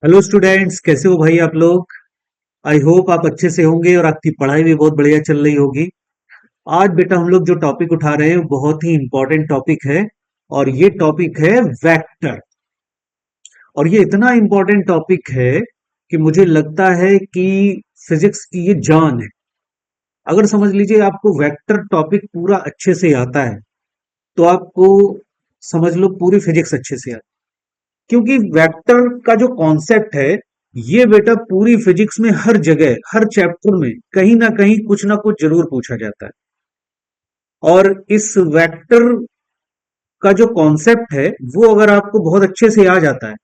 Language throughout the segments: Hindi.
हेलो स्टूडेंट्स, कैसे हो भाई आप लोग। आई होप आप अच्छे से होंगे और आपकी पढ़ाई भी बहुत बढ़िया चल रही होगी। आज बेटा हम लोग जो टॉपिक उठा रहे हैं वो बहुत ही इंपॉर्टेंट टॉपिक है। और ये टॉपिक है वेक्टर। और ये इतना इंपॉर्टेंट टॉपिक है कि मुझे लगता है कि फिजिक्स की ये जान है। अगर समझ लीजिए आपको वेक्टर टॉपिक पूरा अच्छे से आता है तो आपको समझ लो पूरी फिजिक्स अच्छे से आती है। क्योंकि वेक्टर का जो कॉन्सेप्ट है ये बेटा पूरी फिजिक्स में हर जगह हर चैप्टर में कहीं ना कहीं कुछ ना कुछ जरूर पूछा जाता है। और इस वेक्टर का जो कॉन्सेप्ट है वो अगर आपको बहुत अच्छे से आ जाता है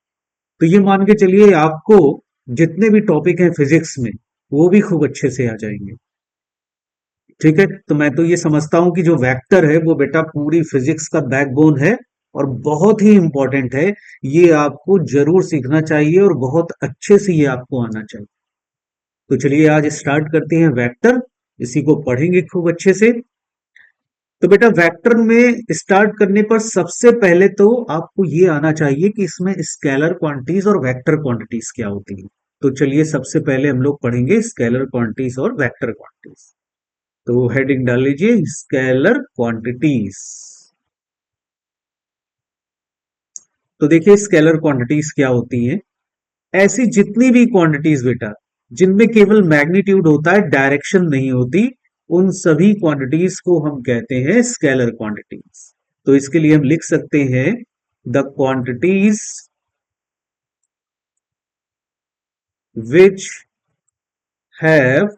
तो ये मान के चलिए आपको जितने भी टॉपिक हैं फिजिक्स में वो भी खूब अच्छे से आ जाएंगे। ठीक है, तो मैं तो ये समझता हूं कि जो वेक्टर है वो बेटा पूरी फिजिक्स का बैकबोन है और बहुत ही इंपॉर्टेंट है। ये आपको जरूर सीखना चाहिए और बहुत अच्छे से ये आपको आना चाहिए। तो चलिए आज स्टार्ट करते हैं वेक्टर। इसी को पढ़ेंगे खूब अच्छे से। तो बेटा वेक्टर में स्टार्ट करने पर सबसे पहले तो आपको ये आना चाहिए कि इसमें स्केलर क्वांटिटीज और वेक्टर क्वांटिटीज क्या होती है। तो चलिए सबसे पहले हम लोग पढ़ेंगे स्केलर क्वांटिटीज और वेक्टर क्वांटिटीज। तो हेडिंग डाल लीजिए स्केलर क्वांटिटीज। तो देखिए स्केलर क्वांटिटीज क्या होती हैं। ऐसी जितनी भी क्वांटिटीज बेटा जिनमें केवल मैग्नीट्यूड होता है, डायरेक्शन नहीं होती, उन सभी क्वांटिटीज को हम कहते हैं स्केलर क्वांटिटीज। तो इसके लिए हम लिख सकते हैं the quantities which have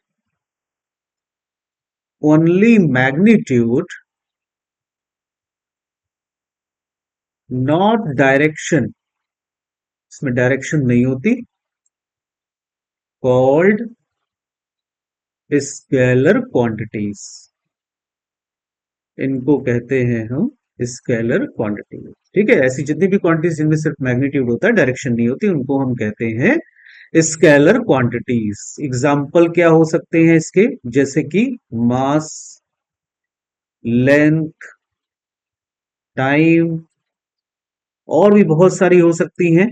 only magnitude not direction, इसमें डायरेक्शन नहीं होती, कॉल्ड स्केलर क्वांटिटीज। इनको कहते हैं हम स्केलर क्वांटिटीज। ठीक है, ऐसी जितनी भी क्वांटिटीज जिनमें सिर्फ मैग्नीट्यूड होता है, डायरेक्शन नहीं होती, उनको हम कहते हैं स्केलर क्वांटिटीज। एग्जाम्पल क्या हो सकते हैं इसके, जैसे कि मास, लेंथ, टाइम, और भी बहुत सारी हो सकती हैं।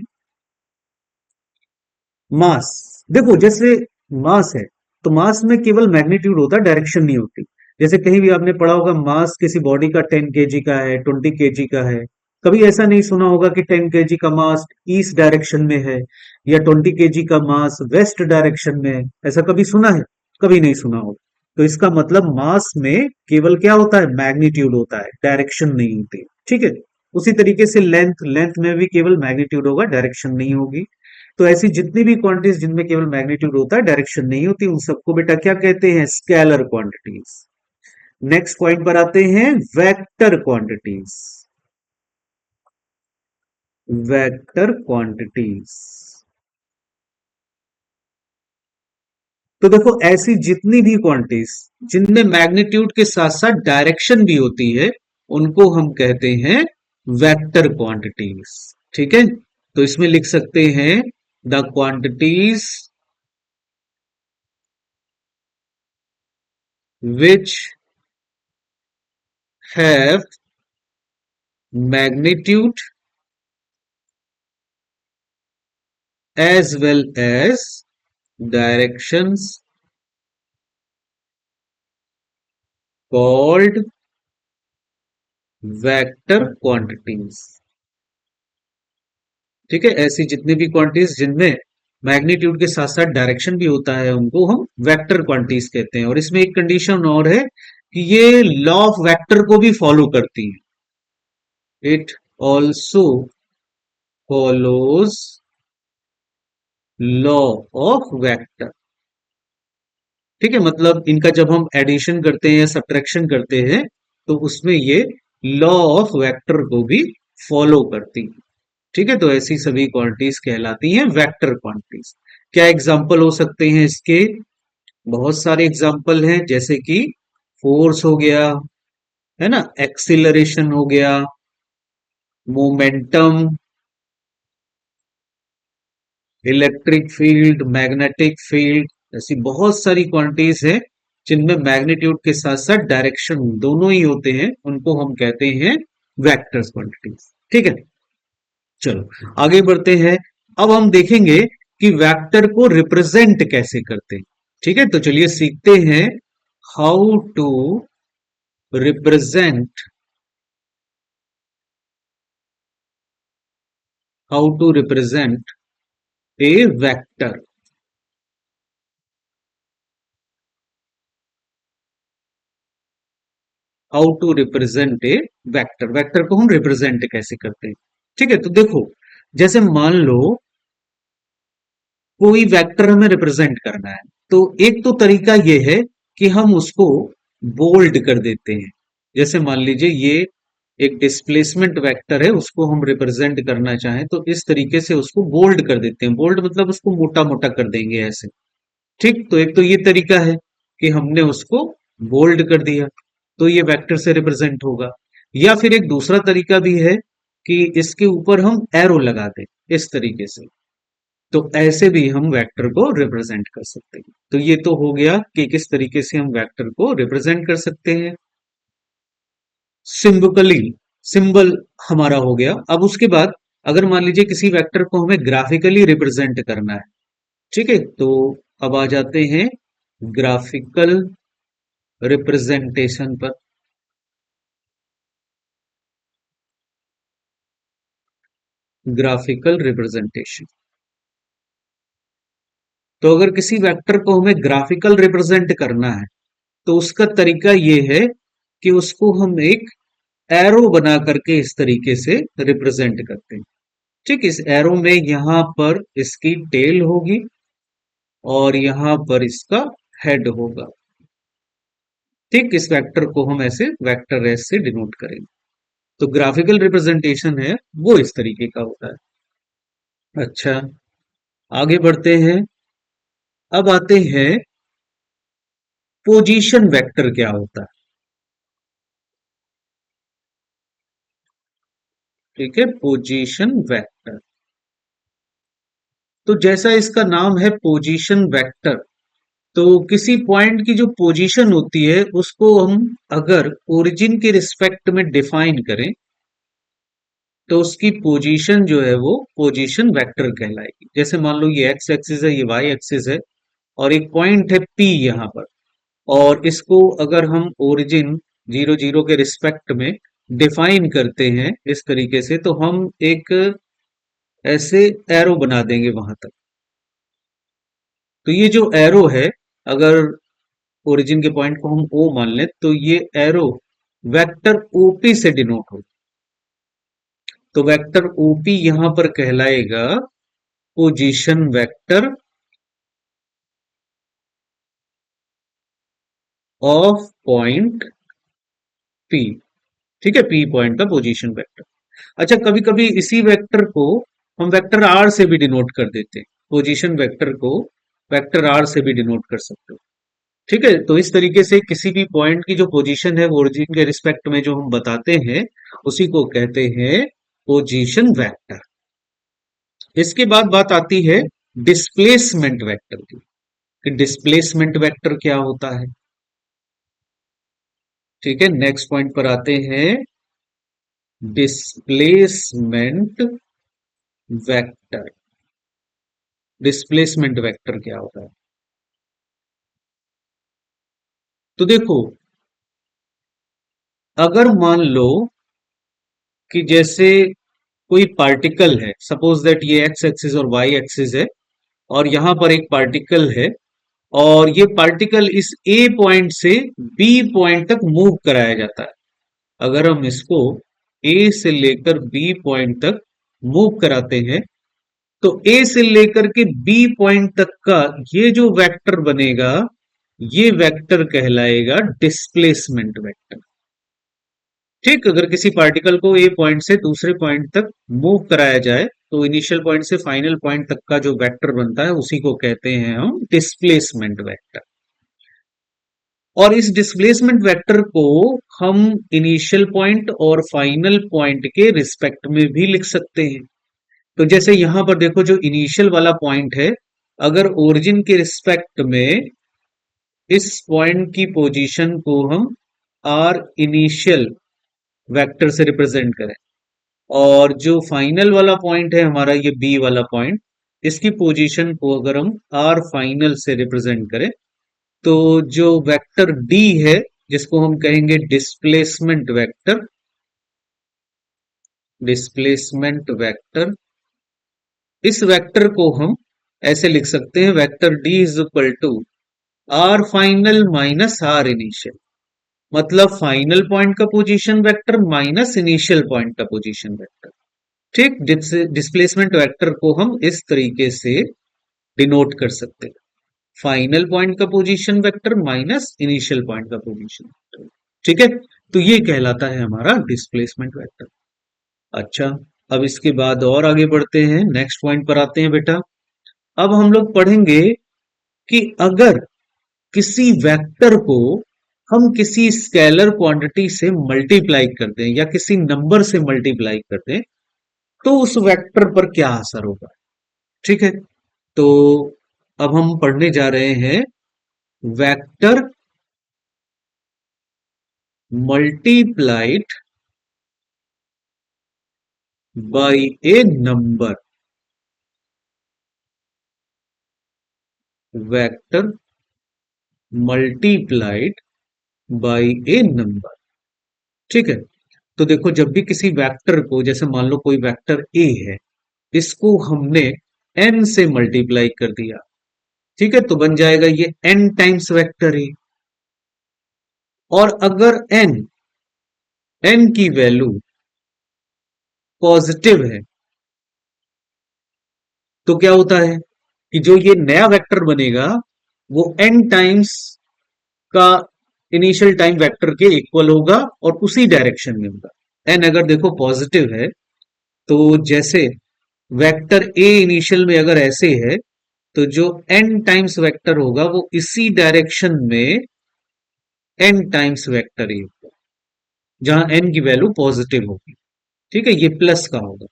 मास, देखो जैसे मास है तो मास में केवल मैग्नीट्यूड होता है, डायरेक्शन नहीं होती। जैसे कहीं भी आपने पढ़ा होगा मास किसी बॉडी का 10 kg का है, 20 kg का है। कभी ऐसा नहीं सुना होगा कि 10 kg का मास ईस्ट डायरेक्शन में है या 20 kg का मास वेस्ट डायरेक्शन में है। ऐसा कभी सुना है? कभी नहीं सुना होगा। तो इसका मतलब मास में केवल क्या होता है, मैग्नीट्यूड होता है, डायरेक्शन नहीं होती। ठीक है, उसी तरीके से लेंथ, लेंथ में भी केवल मैग्नीट्यूड होगा, डायरेक्शन नहीं होगी। तो ऐसी जितनी भी क्वांटिटीज जिनमें केवल मैग्नीट्यूड होता है, डायरेक्शन नहीं होती, उन सबको बेटा क्या कहते हैं, स्केलर क्वांटिटीज। नेक्स्ट पॉइंट पर आते हैं वेक्टर क्वांटिटीज। वेक्टर क्वांटिटीज, तो देखो ऐसी जितनी भी क्वांटिटीज जिनमें मैग्नीट्यूड के साथ साथ डायरेक्शन भी होती है उनको हम कहते हैं वेक्टर क्वांटिटीज। ठीक है, तो इसमें लिख सकते हैं the quantities which have magnitude as well as directions called vector quantities। ठीक है, ऐसी जितनी भी क्वांटिटीज जिनमें मैग्नीट्यूड के साथ साथ डायरेक्शन भी होता है उनको हम वेक्टर क्वांटिटीज कहते हैं। और इसमें एक कंडीशन और है कि ये लॉ ऑफ वेक्टर को भी फॉलो करती है। It also follows law of vector. ठीक है, मतलब इनका जब हम एडिशन करते हैं या सब्ट्रैक्शन करते हैं तो उसमें ये लॉ ऑफ वेक्टर को भी फॉलो करती है। ठीक है, तो ऐसी सभी क्वांटिटीज कहलाती हैं वेक्टर क्वांटिटीज। क्या एग्जांपल हो सकते हैं इसके? बहुत सारे एग्जांपल हैं, जैसे कि फोर्स हो गया, है ना, एक्सीलरेशन हो गया, momentum, electric field, magnetic field. ऐसी बहुत सारी क्वांटिटीज हैं जिनमें मैग्नीट्यूड के साथ साथ डायरेक्शन दोनों ही होते हैं, उनको हम कहते हैं वेक्टर्स क्वांटिटीज। ठीक है, चलो आगे बढ़ते हैं। अब हम देखेंगे कि वेक्टर को रिप्रेजेंट कैसे करते हैं। ठीक है, तो चलिए सीखते हैं how to represent how to represent a vector. How to represent a vector, vector को हम रिप्रेजेंट कैसे करते हैं। ठीक है, तो देखो, जैसे मान लो कोई वेक्टर हमें रिप्रेजेंट करना है, तो एक तो तरीका यह है कि हम उसको बोल्ड कर देते हैं। जैसे मान लीजिए ये एक डिस्प्लेसमेंट वेक्टर है, उसको हम रिप्रेजेंट करना चाहें तो इस तरीके से उसको बोल्ड कर देते हैं। बोल्ड मतलब उसको मोटा मोटा कर देंगे ऐसे। ठीक, तो एक तो ये तरीका है कि हमने उसको बोल्ड कर दिया, तो ये वेक्टर से रिप्रेजेंट होगा। या फिर एक दूसरा तरीका भी है कि इसके ऊपर हम एरो लगा दें इस तरीके से, तो ऐसे भी हम वेक्टर को रिप्रेजेंट कर सकते हैं। तो ये तो हो गया कि किस तरीके से हम वेक्टर को रिप्रेजेंट कर सकते हैं सिंबली, सिंबल हमारा हो गया। अब उसके बाद अगर मान लीजिए किसी वेक्टर को हमें ग्राफिकली रिप्रेजेंट करना है, ठीक है, तो अब आ जाते हैं ग्राफिकल रिप्रेजेंटेशन पर। ग्राफिकल रिप्रेजेंटेशन, तो अगर किसी वेक्टर को हमें ग्राफिकल रिप्रेजेंट करना है तो उसका तरीका ये है कि उसको हम एक एरो बना करके इस तरीके से रिप्रेजेंट करते हैं। ठीक, इस एरो में यहां पर इसकी टेल होगी और यहां पर इसका हेड होगा। ठीक, इस वेक्टर को हम ऐसे वेक्टर एस से डिनोट करेंगे। तो ग्राफिकल रिप्रेजेंटेशन है वो इस तरीके का होता है। अच्छा, आगे बढ़ते हैं। अब आते हैं पोजीशन वेक्टर क्या होता है। ठीक है, पोजीशन वेक्टर, तो जैसा इसका नाम है पोजीशन वेक्टर, तो किसी पॉइंट की जो पोजीशन होती है उसको हम अगर ओरिजिन के रिस्पेक्ट में डिफाइन करें तो उसकी पोजीशन जो है वो पोजीशन वेक्टर कहलाएगी। जैसे मान लो ये एक्स एक्सिस है, ये वाई एक्सिस है, और एक पॉइंट है पी यहां पर, और इसको अगर हम ओरिजिन 0 0 के रिस्पेक्ट में डिफाइन करते हैं इस तरीके से, तो हम एक ऐसे एरो बना देंगे वहां तक। तो ये जो एरो है, अगर ओरिजिन के पॉइंट को हम ओ मान लें तो ये एरो वेक्टर ओपी से डिनोट हो, तो वेक्टर ओपी यहां पर कहलाएगा position vector of point P. ठीक है, पी पॉइंट का पोजीशन वेक्टर। अच्छा, कभी कभी इसी वेक्टर को हम वेक्टर आर से भी डिनोट कर देते हैं। पोजीशन वेक्टर को वेक्टर आर से भी डिनोट कर सकते हो। ठीक है, तो इस तरीके से किसी भी पॉइंट की जो पोजीशन है वो ओरिजिन के रिस्पेक्ट में जो हम बताते हैं उसी को कहते हैं पोजीशन वेक्टर। इसके बाद बात आती है डिस्प्लेसमेंट वेक्टर की, कि डिस्प्लेसमेंट वेक्टर क्या होता है। ठीक है, नेक्स्ट पॉइंट पर आते हैं, डिस्प्लेसमेंट वेक्टर। डिस्प्लेसमेंट वेक्टर क्या होता है, तो देखो, अगर मान लो कि जैसे कोई पार्टिकल है, सपोज दैट ये एक्स एक्सिस और वाई एक्सिस है, और यहां पर एक पार्टिकल है, और ये पार्टिकल इस ए पॉइंट से बी पॉइंट तक मूव कराया जाता है। अगर हम इसको ए से लेकर बी पॉइंट तक मूव कराते हैं, तो ए से लेकर के बी पॉइंट तक का ये जो वेक्टर बनेगा, ये वेक्टर कहलाएगा डिस्प्लेसमेंट वेक्टर। ठीक, अगर किसी पार्टिकल को ए पॉइंट से दूसरे पॉइंट तक मूव कराया जाए तो इनिशियल पॉइंट से फाइनल पॉइंट तक का जो वेक्टर बनता है उसी को कहते हैं हम डिस्प्लेसमेंट वेक्टर। और इस डिस्प्लेसमेंट वेक्टर को हम इनिशियल पॉइंट और फाइनल पॉइंट के रिस्पेक्ट में भी लिख सकते हैं। तो जैसे यहां पर देखो, जो इनिशियल वाला पॉइंट है, अगर ओरिजिन के रिस्पेक्ट में इस पॉइंट की पोजीशन को हम आर इनिशियल वेक्टर से रिप्रेजेंट करें, और जो फाइनल वाला पॉइंट है हमारा ये बी वाला पॉइंट, इसकी पोजीशन को अगर हम आर फाइनल से रिप्रेजेंट करें, तो जो वेक्टर डी है, जिसको हम कहेंगे डिस्प्लेसमेंट वेक्टर, डिस्प्लेसमेंट वेक्टर, इस वेक्टर को हम ऐसे लिख सकते हैं, vector D is equal to R final minus R initial. मतलब फाइनल पॉइंट का position vector minus initial point का पोजीशन वेक्टर। ठीक, डिस्प्लेसमेंट वेक्टर को हम इस तरीके से डिनोट कर सकते हैं, फाइनल पॉइंट का position vector minus initial point का पोजीशन वेक्टर। ठीक है, तो ये कहलाता है हमारा डिस्प्लेसमेंट वेक्टर। अच्छा, अब इसके बाद और आगे बढ़ते हैं, नेक्स्ट पॉइंट पर आते हैं बेटा। अब हम लोग पढ़ेंगे कि अगर किसी वेक्टर को हम किसी स्केलर क्वांटिटी से मल्टीप्लाई कर दें या किसी नंबर से मल्टीप्लाई कर दें, तो उस वेक्टर पर क्या असर होगा। ठीक है, तो अब हम पढ़ने जा रहे हैं vector multiplied by A number, vector multiplied by A number. ठीक है, तो देखो जब भी किसी वेक्टर को, जैसे मान लो कोई वेक्टर ए है, इसको हमने n से मल्टीप्लाई कर दिया, ठीक है, तो बन जाएगा ये n टाइम्स वेक्टर ए। और अगर n की वैल्यू पॉजिटिव है, तो क्या होता है कि जो ये नया वेक्टर बनेगा वो n टाइम्स का इनिशियल टाइम वेक्टर के इक्वल होगा और उसी डायरेक्शन में होगा। n अगर देखो पॉजिटिव है, तो जैसे वेक्टर ए इनिशियल में अगर ऐसे है, तो जो n टाइम्स वेक्टर होगा वो इसी डायरेक्शन में n टाइम्स वेक्टर ए होगा, जहां n की वैल्यू पॉजिटिव होगी। ठीक है, ये प्लस का होगा।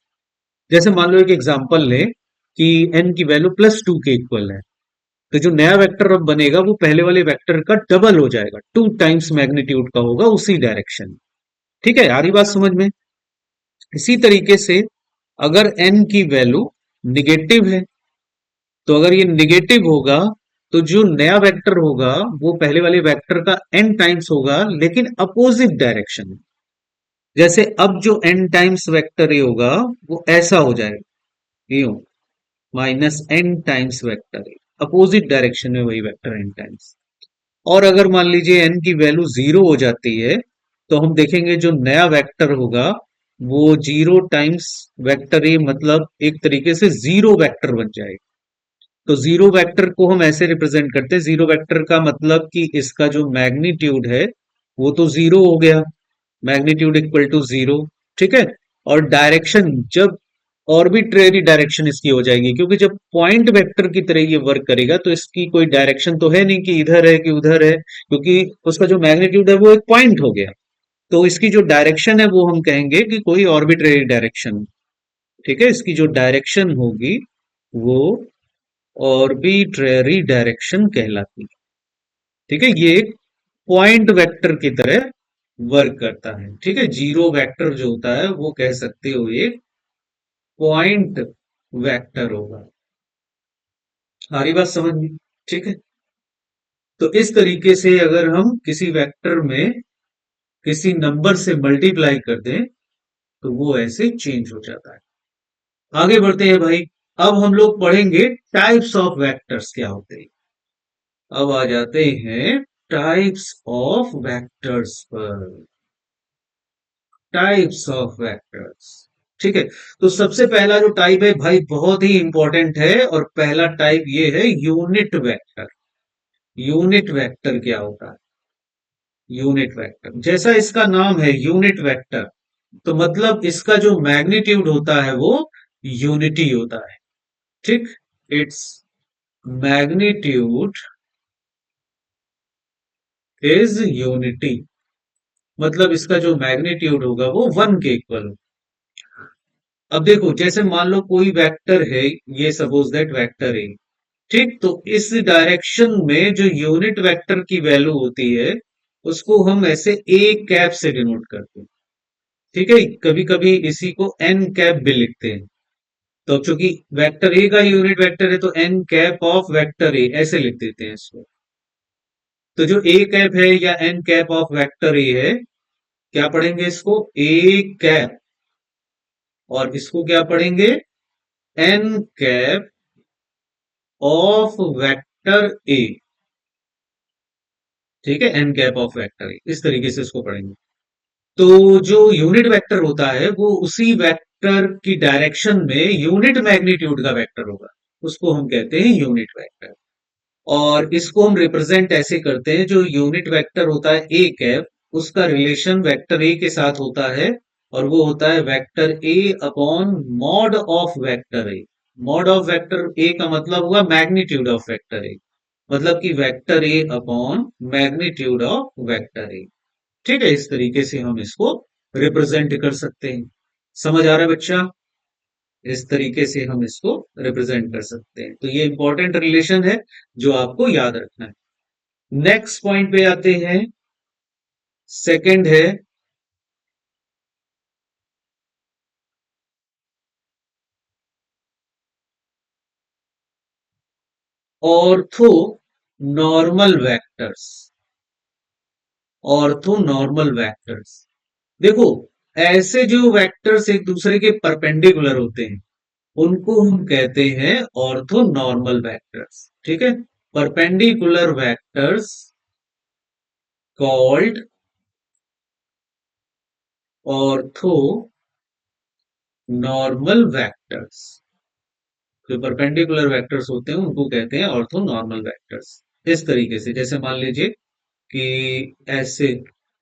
जैसे मान लो एक एग्जांपल लें कि n की वैल्यू +2 के इक्वल है, तो जो नया वेक्टर अब बनेगा वो पहले वाले वेक्टर का डबल हो जाएगा, 2 टाइम्स मैग्नीट्यूड का होगा उसी डायरेक्शन में। ठीक है, आ रही बात समझ में। इसी तरीके से अगर n की वैल्यू निगेटिव है, तो अगर ये निगेटिव होगा, तो जो नया वेक्टर होगा वो पहले वाले वेक्टर का n टाइम्स होगा, लेकिन अपोजिट डायरेक्शन में। जैसे अब जो n टाइम्स वेक्टर ए होगा वो ऐसा हो जाएगा, यूं, minus n times vector A, opposite direction में वही वेक्टर n टाइम्स। और अगर मान लीजिए n की वैल्यू 0 हो जाती है, तो हम देखेंगे जो नया वेक्टर होगा वो 0 टाइम्स वेक्टर ए, मतलब एक तरीके से जीरो वेक्टर बन जाएगा। तो जीरो वेक्टर को हम ऐसे रिप्रेजेंट करते हैं, जीरो वेक्टर का मतलब कि इसका जो मैग्नीट्यूड है वो तो जीरो हो गया, मैग्नीट्यूड इक्वल टू जीरो। ठीक है, और डायरेक्शन जब ऑर्बिट्रेरी डायरेक्शन इसकी हो जाएगी, क्योंकि जब पॉइंट वेक्टर की तरह ये वर्क करेगा तो इसकी कोई डायरेक्शन तो है नहीं कि इधर है कि उधर है, क्योंकि उसका जो मैग्नीट्यूड है वो एक पॉइंट हो गया। तो इसकी जो डायरेक्शन है वो हम कहेंगे कि कोई ऑर्बिट्रेरी डायरेक्शन। ठीक है, इसकी जो डायरेक्शन होगी वो ऑर्बिट्रेरी डायरेक्शन कहलाती है। ठीक है, ये एक पॉइंट वेक्टर की तरह वर्क करता है। ठीक है, जीरो वेक्टर जो होता है वो कह सकते हो एक पॉइंट वेक्टर होगा। सारी बात समझ में। ठीक है, तो इस तरीके से अगर हम किसी वेक्टर में किसी नंबर से मल्टीप्लाई कर दें, तो वो ऐसे चेंज हो जाता है। आगे बढ़ते हैं भाई। अब हम लोग पढ़ेंगे टाइप्स ऑफ वेक्टर्स क्या होते हैं। अब आ जाते हैं टाइप्स ऑफ वेक्टर्स पर। टाइप्स ऑफ वेक्टर्स, ठीक है, तो सबसे पहला जो टाइप है भाई बहुत ही इंपॉर्टेंट है, और पहला टाइप ये है यूनिट वेक्टर। यूनिट वेक्टर क्या होता है? यूनिट वेक्टर, जैसा इसका नाम है यूनिट वेक्टर, तो मतलब इसका जो मैग्नीट्यूड होता है वो यूनिटी होता है। ठीक, इट्स मैग्नीट्यूड इज यूनिटी, मतलब इसका जो मैग्नीट्यूड होगा वो 1 के इक्वल हो। अब देखो जैसे मान लो कोई वेक्टर है, ये सपोज दैट वेक्टर है, ठीक, तो इस डायरेक्शन में जो यूनिट वेक्टर की वैल्यू होती है उसको हम ऐसे ए कैप से डिनोट करते हैं। ठीक है, कभी कभी इसी को एन कैप भी लिखते हैं। तो अब चूंकि वेक्टर ए का यूनिट वेक्टर है तो N cap of vector A ऐसे लिख देते हैं इसको। तो जो ए कैप है या N cap of vector A है, क्या पढ़ेंगे इसको? A cap. और इसको क्या पढ़ेंगे? N cap of vector A. ठीक है, N cap of vector A, इस तरीके से इसको पढ़ेंगे। तो जो यूनिट वेक्टर होता है वो उसी वेक्टर की डायरेक्शन में यूनिट मैग्नीट्यूड का वेक्टर होगा, उसको हम कहते हैं यूनिट वेक्टर। और इसको हम रिप्रेजेंट ऐसे करते हैं, जो यूनिट वेक्टर होता है ए कैप, उसका रिलेशन वेक्टर ए के साथ होता है, और वो होता है vector A upon mod of vector A. Mod of vector ए का मतलब हुआ मैग्नीट्यूड ऑफ वेक्टर ए, मतलब कि vector A upon magnitude of vector A. ठीक है, इस तरीके से हम इसको रिप्रेजेंट कर सकते हैं। समझ आ रहा है बच्चा? इस तरीके से हम इसको रिप्रेजेंट कर सकते हैं। तो ये इंपॉर्टेंट रिलेशन है जो आपको याद रखना है। नेक्स्ट पॉइंट पे आते हैं। सेकंड है ortho normal vectors. Ortho normal vectors, देखो, ऐसे जो वेक्टर्स एक दूसरे के परपेंडिकुलर होते हैं उनको हम कहते हैं ऑर्थो नॉर्मल वेक्टर्स। ठीक है, perpendicular vectors called ortho normal vectors. जो परपेंडिकुलर वेक्टर्स होते हैं उनको कहते हैं ऑर्थो नॉर्मल वेक्टर्स। इस तरीके से, जैसे मान लीजिए कि ऐसे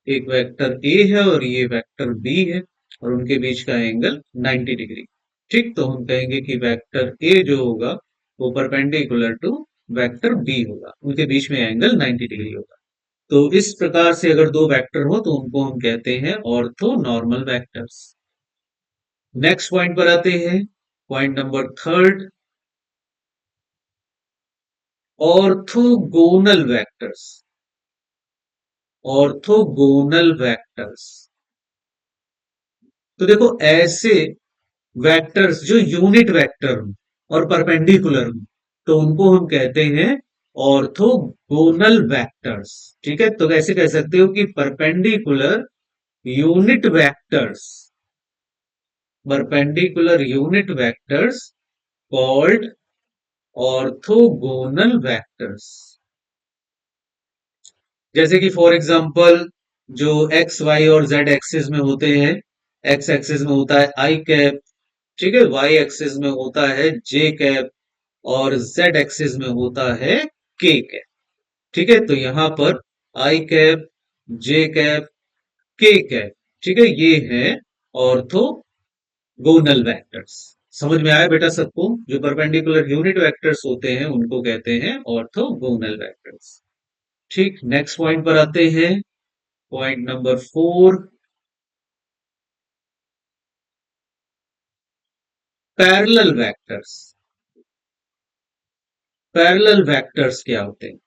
एक वेक्टर ए है और ये वेक्टर बी है, और उनके बीच का एंगल 90 डिग्री। ठीक, तो हम कहेंगे कि वेक्टर ए जो होगा वो परपेंडिकुलर टू वेक्टर बी होगा, उनके बीच में एंगल 90 डिग्री होगा। तो इस प्रकार से अगर दो वेक्टर हो तो उनको हम कहते हैं ortho normal vectors. Next point पर आते हैं, point number third, orthogonal vectors. Orthogonal vectors, तो देखो, ऐसे वेक्टर्स जो यूनिट वेक्टर हो और परपेंडिकुलर हो तो उनको हम कहते हैं ऑर्थोगोनल वेक्टर्स। ठीक है, तो कैसे कह सकते हो कि perpendicular unit vectors, perpendicular unit vectors called orthogonal vectors. जैसे कि फॉर एग्जांपल, जो एक्स वाई और जेड एक्सिस में होते हैं, एक्स एक्सिस में होता है आई कैप, ठीक है, वाई एक्सिस में होता है जे कैप, और जेड एक्सिस में होता है के कैप। ठीक है, तो यहां पर आई कैप, जे कैप, के कैप, ठीक है, ये है ऑर्थोगोनल वेक्टर्स। समझ में आया बेटा सबको? जो परपेंडिकुलर यूनिट वेक्टर्स होते हैं उनको कहते हैं ऑर्थोगोनल वेक्टर्स। ठीक, नेक्स्ट पॉइंट पर आते हैं, point number four, parallel vectors. Parallel vectors क्या होते हैं?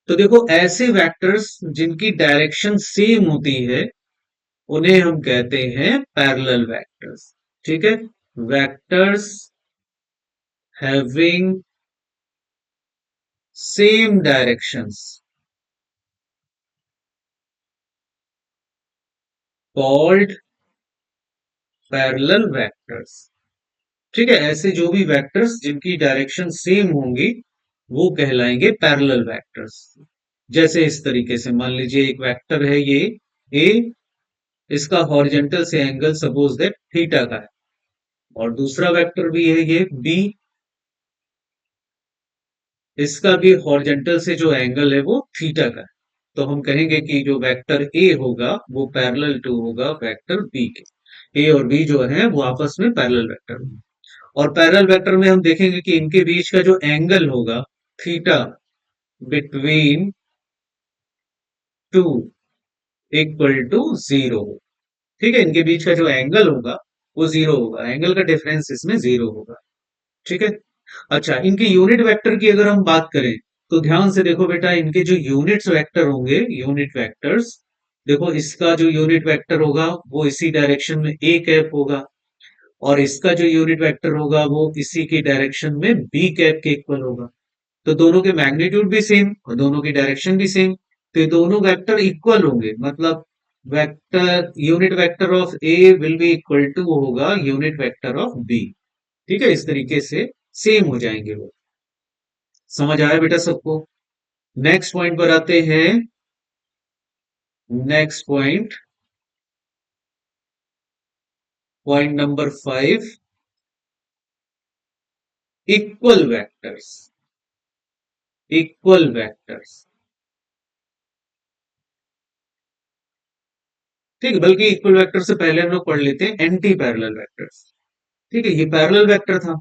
तो देखो, ऐसे वेक्टर्स जिनकी डायरेक्शन सेम होती है उन्हें हम कहते हैं पैरेलल वेक्टर्स। ठीक है, vectors having same directions called parallel vectors. ठीक है, ऐसे जो भी वेक्टर्स जिनकी डायरेक्शन सेम होंगी वो कहलाएंगे पैरेलल वेक्टर्स। जैसे इस तरीके से मान लीजिए एक वेक्टर है ये ए, इसका हॉरिजेंटल से एंगल सपोज दैट थीटा का है, और दूसरा वेक्टर भी है ये बी, इसका भी हॉरिजेंटल से जो एंगल है वो थीटा का है। तो हम कहेंगे कि जो वेक्टर ए होगा वो पैरेलल टू होगा वेक्टर बी के। ए और बी जो है वो आपस में पैरेलल वेक्टर होंगे। और पैरेलल वेक्टर में हम देखेंगे कि इनके बीच का जो एंगल होगा theta between two equal to zero. ठीक है, इनके बीच का जो एंगल होगा वो जीरो होगा, एंगल का डिफरेंस इसमें जीरो होगा। ठीक है, अच्छा, इनके यूनिट वेक्टर की अगर हम बात करें तो ध्यान से देखो बेटा, इनके जो यूनिट्स वेक्टर होंगे, यूनिट वेक्टर्स, देखो इसका जो यूनिट वेक्टर होगा वो इसी डायरेक्शन में ए कैप होगा, और इसका जो यूनिट वेक्टर होगा वो इसी की डायरेक्शन में बी कैप के इक्वल होगा। तो दोनों के मैग्नीट्यूड भी सेम और दोनों की डायरेक्शन भी सेम, तो ये दोनों वेक्टर इक्वल होंगे, मतलब vector unit vector of A will be equal to होगा यूनिट वेक्टर ऑफ बी। ठीक है, इस तरीके से सेम हो जाएंगे वो। समझ आया बेटा सबको? नेक्स्ट पॉइंट पर आते हैं। Next point, point number 5, equal vectors. Equal vectors, ठीक है, बल्कि इक्वल वेक्टर से पहले हम लोग पढ़ लेते हैं एंटी पैरेलल वेक्टर्स। ठीक है, ये पैरेलल वेक्टर था,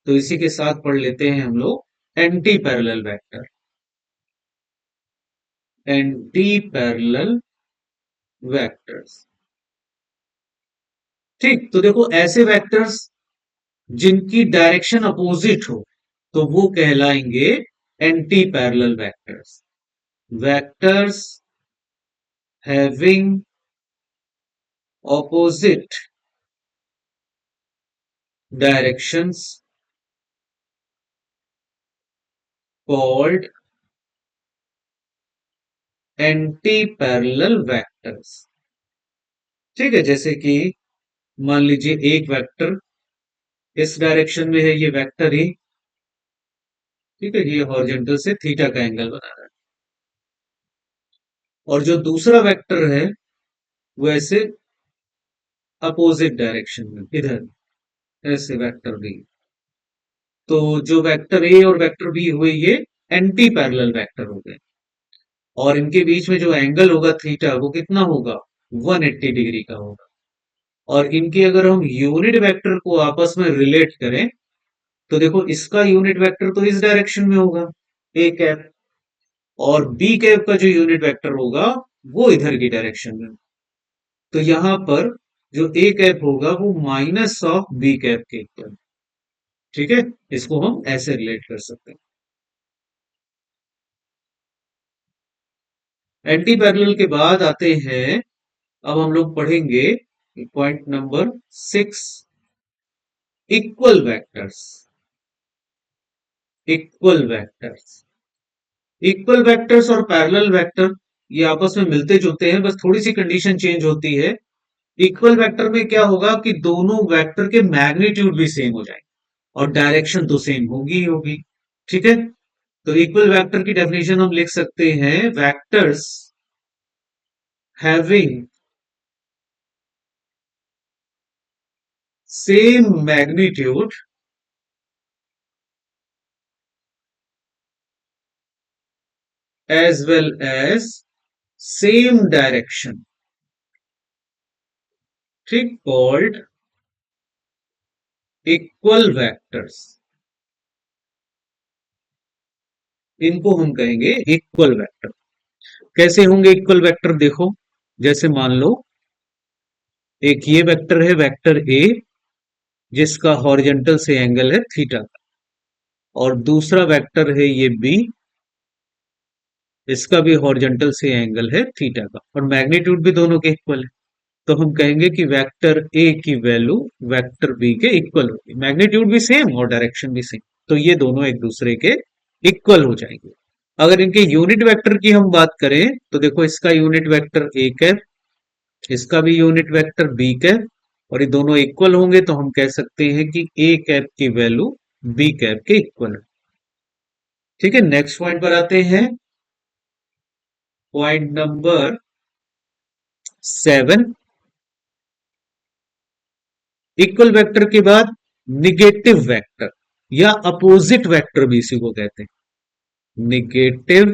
तो इसी के साथ पढ़ लेते हैं हम लोग anti parallel vector. Anti parallel vectors, ठीक, तो देखो ऐसे वेक्टर्स जिनकी डायरेक्शन अपोजिट हो तो वो कहलाएंगे anti parallel vectors. Vectors having opposite directions called anti parallel vectors. ठीक है, जैसे कि मान लीजिए एक वेक्टर इस डायरेक्शन में है, ये वेक्टर ए। ठीक है, ये हॉरिजॉन्टल से थीटा का एंगल बना रहा है, और जो दूसरा वेक्टर है वो ऐसे अपोजिट डायरेक्शन में इधर ऐसे वेक्टर बी। तो जो वेक्टर ए और वेक्टर बी हुए ये एंटी पैरेलल वेक्टर हो गए, और इनके बीच में जो एंगल होगा थीटा वो कितना होगा, 180 डिग्री का होगा। और इनके अगर हम यूनिट वेक्टर को आपस में रिलेट करें तो देखो इसका यूनिट वेक्टर तो इस डायरेक्शन में होगा, ए कैप, और बी कैप का जो यूनिट वेक्टर होगा वो इधर की डायरेक्शन में। तो यहां पर जो ए कैप होगा वो माइनस ऑफ बी कैप के इक्वल। ठीक है, इसको हम ऐसे रिलेट कर सकते हैं। एंटी पैरेलल के बाद आते हैं, अब हम लोग पढ़ेंगे point number 6, equal vectors. Equal vectors, equal vectors और पैरेलल वेक्टर ये आपस में मिलते जुलते हैं, बस थोड़ी सी कंडीशन चेंज होती है। इक्वल वेक्टर में क्या होगा कि दोनों वेक्टर के मैग्नीट्यूड भी सेम हो जाएंगे और डायरेक्शन तो सेम होगी ही होगी। ठीक है, तो इक्वल वेक्टर की डेफिनेशन हम लिख सकते हैं, vectors having same magnitude as well as same direction, ठीक, called equal vectors। इनको हम कहेंगे इक्वल वेक्टर। कैसे होंगे इक्वल वेक्टर, देखो जैसे मान लो एक ये वेक्टर है वेक्टर ए, जिसका हॉरिजॉन्टल से एंगल है थीटा का, और दूसरा वेक्टर है ये बी, इसका भी हॉरिजॉन्टल से एंगल है थीटा का, और मैग्नीट्यूड भी दोनों के इक्वल है। तो हम कहेंगे कि वेक्टर ए की वैल्यू वेक्टर बी के इक्वल होगी, मैग्नीट्यूड भी सेम और डायरेक्शन भी सेम, तो ये दोनों एक दूसरे के इक्वल हो जाएंगे। अगर इनके यूनिट वेक्टर की हम बात करें तो देखो इसका यूनिट वेक्टर ए कैप, इसका भी यूनिट वेक्टर बी कैप, और ये दोनों इक्वल होंगे तो हम कह सकते हैं कि ए कैप की वैल्यू बी कैप के इक्वल है। ठीक है, नेक्स्ट पॉइंट पर आते हैं, पॉइंट नंबर 7, इक्वल वेक्टर के बाद निगेटिव वेक्टर या अपोजिट वेक्टर भी इसी को कहते हैं, निगेटिव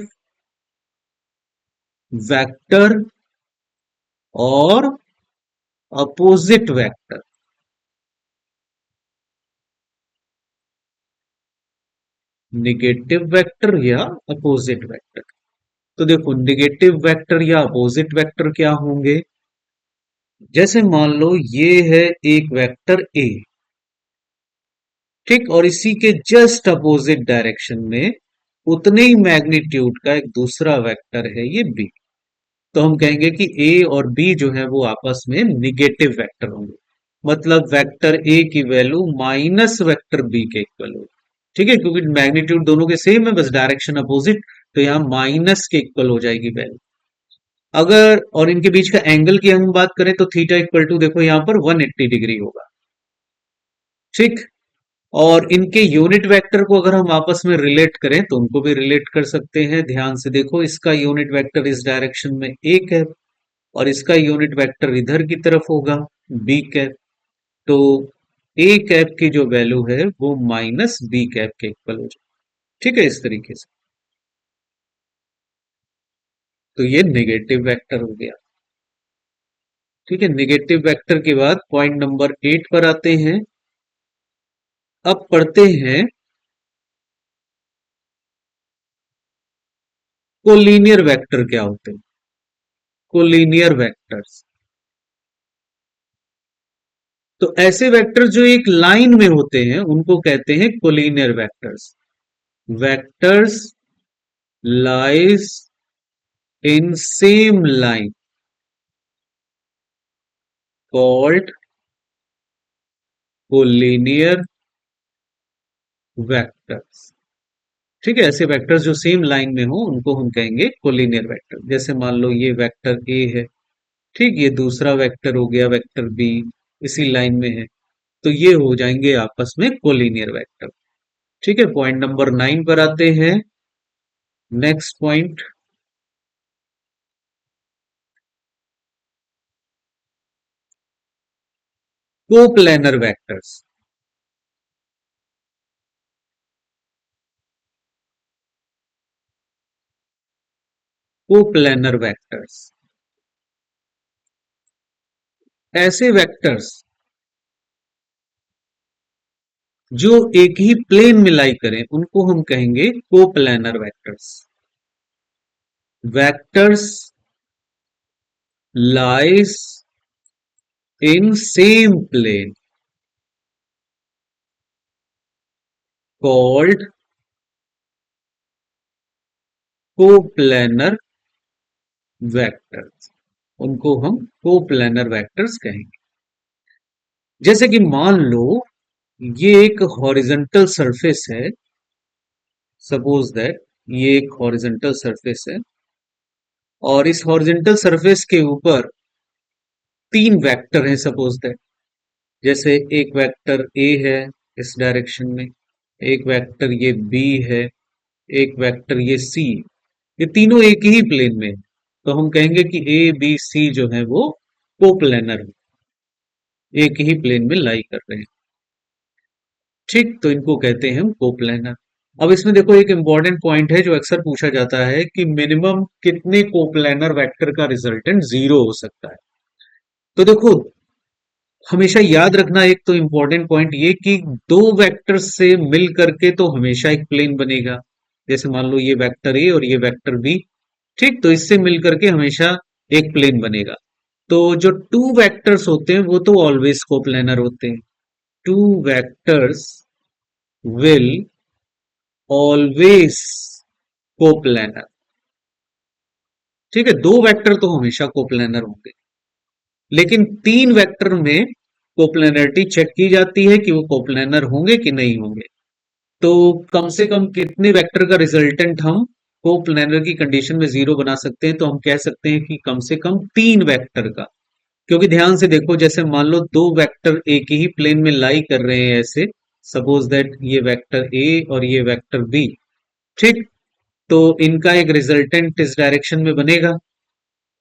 वेक्टर और अपोजिट वेक्टर। निगेटिव वेक्टर या अपोजिट वेक्टर, तो देखो निगेटिव वेक्टर या अपोजिट वेक्टर क्या होंगे, जैसे मान लो ये है एक वेक्टर ए, ठीक, और इसी के जस्ट अपोजिट डायरेक्शन में उतने ही मैग्नीट्यूड का एक दूसरा वेक्टर है ये बी। तो हम कहेंगे कि ए और बी जो है वो आपस में निगेटिव वेक्टर होंगे। मतलब वेक्टर ए की वैल्यू माइनस वेक्टर बी के इक्वल हो। ठीक है, क्योंकि मैग्नीट्यूड दोनों के सेम है, बस डायरेक्शन अपोजिट, तो यहाँ माइनस के इक्वल हो जाएगी वैल्यू। अगर और इनके बीच का एंगल की हम बात करें तो थीटा इक्वल टू देखो यहाँ पर 180 डिग्री होगा। ठीक। और इनके यूनिट वेक्टर को अगर हम आपस में रिलेट करें तो उनको भी रिलेट कर सकते हैं। ध्यान से देखो, इसका यूनिट वेक्टर इस डायरेक्शन में ए कैप और इसका यूनिट वेक्टर इधर की तरफ होगा बी कैप। तो ए कैप की जो वैल्यू है वो माइनस बी कैप के इक्वल हो जाए। ठीक है, इस तरीके से। तो ये नेगेटिव वेक्टर हो गया। ठीक है, नेगेटिव वेक्टर के बाद पॉइंट नंबर 8 पर आते हैं। अब पढ़ते हैं कोलिनियर वेक्टर क्या होते हैं। कोलिनियर वेक्टर्स, तो ऐसे वेक्टर जो एक लाइन में होते हैं उनको कहते हैं collinear vectors. Vectors lies in same line called collinear vectors. ठीक है, ऐसे वेक्टर्स जो सेम लाइन में हो उनको हम कहेंगे कोलिनियर वेक्टर। जैसे मान लो ये वेक्टर ए है, ठीक, ये दूसरा वेक्टर हो गया वेक्टर बी, इसी लाइन में है, तो ये हो जाएंगे आपस में कोलिनियर वेक्टर। ठीक है, पॉइंट नंबर 9 पर आते हैं। Next point, coplanar vectors. Coplanar vectors, ऐसे वेक्टर्स जो एक ही प्लेन में लाई करें उनको हम कहेंगे coplanar vectors. Vectors lies in same plane called coplanar vectors, उनको हम कोप्लेनर वेक्टर्स कहेंगे। जैसे कि मान लो ये एक हॉरिजॉन्टल सरफेस है, सपोज दैट ये एक हॉरिजॉन्टल सरफेस है और इस हॉरिजॉन्टल सरफेस के ऊपर तीन वेक्टर हैं सपोज दैट। जैसे एक वेक्टर ए है इस डायरेक्शन में, एक वेक्टर ये बी है, एक वेक्टर ये सी। ये तीनों एक ही प्लेन में है, तो हम कहेंगे कि ए बी सी जो है वो कोप्लेनर है, एक ही प्लेन में लाई कर रहे हैं। ठीक, तो इनको कहते हैं हम कोप्लेनर। अब इसमें देखो एक इंपॉर्टेंट पॉइंट है जो अक्सर पूछा जाता है कि मिनिमम कितने कोप्लेनर वेक्टर का रिजल्टेंट जीरो हो सकता है। तो देखो, हमेशा याद रखना एक तो इंपॉर्टेंट पॉइंट ये कि दो वेक्टर से मिल करके तो हमेशा एक प्लेन बनेगा। जैसे मान लो ये वेक्टर ए और ये वेक्टर बी, ठीक, तो इससे मिल करके हमेशा एक प्लेन बनेगा। तो जो टू वेक्टर्स होते हैं वो तो ऑलवेज कोप्लेनर होते हैं। Two vectors will always coplanar. ठीक है, दो वेक्टर तो हमेशा कोप्लेनर होंगे, लेकिन तीन वेक्टर में कोप्लेनरिटी चेक की जाती है कि वो कोप्लेनर होंगे कि नहीं होंगे। तो कम से कम कितने वेक्टर का रिजल्टेंट हम कोप्लेनर की कंडीशन में जीरो बना सकते हैं, तो हम कह सकते हैं कि कम से कम तीन वेक्टर का। क्योंकि ध्यान से देखो, जैसे मान लो दो वेक्टर एक ही प्लेन में लाई कर रहे हैं ऐसे, सपोज दैट ये वेक्टर ए और ये वेक्टर बी, ठीक, तो इनका एक रिजल्टेंट इस डायरेक्शन में बनेगा।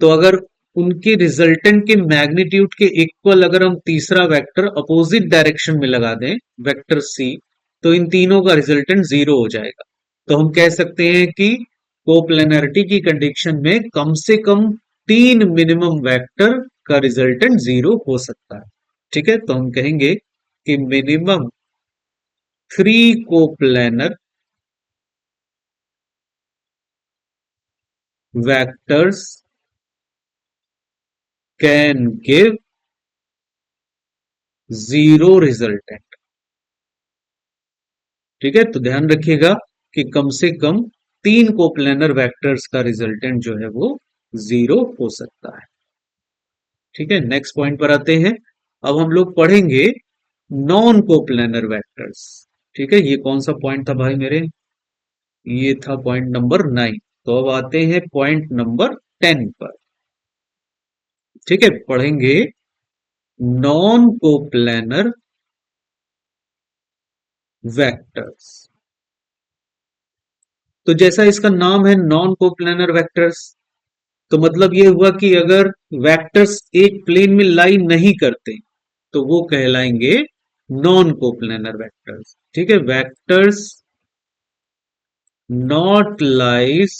तो अगर उनके रिजल्टेंट के मैग्नीट्यूड के इक्वल अगर हम तीसरा वेक्टर अपोजिट डायरेक्शन में लगा दें, वेक्टर सी, तो इन तीनों का रिजल्टेंट जीरो हो जाएगा। तो हम कह सकते हैं कि कोप्लेनरिटी की कंडीशन में कम से कम तीन मिनिमम वेक्टर का रिजल्टेंट जीरो हो सकता है। ठीक है, तो हम कहेंगे कि minimum three coplanar vectors can give zero resultant. ठीक है, तो ध्यान रखिएगा कि कम से कम तीन कोप्लेनर वेक्टर्स का रिजल्टेंट जो है वो जीरो हो सकता है। ठीक है, नेक्स्ट पॉइंट पर आते हैं। अब हम लोग पढ़ेंगे नॉन कोप्लेनर वेक्टर्स। ठीक है, ये कौन सा पॉइंट था भाई मेरे? ये था पॉइंट नंबर 9। तो अब आते हैं पॉइंट नंबर 10 पर। ठीक है, पढ़ेंगे नॉन कोप्लेनर वेक्टर्स। तो जैसा इसका नाम है नॉन कोप्लेनर वेक्टर्स, तो मतलब ये हुआ कि अगर वेक्टर्स एक प्लेन में लाई नहीं करते तो वो कहलाएंगे नॉन कोप्लेनर वेक्टर्स। ठीक है, vectors not lies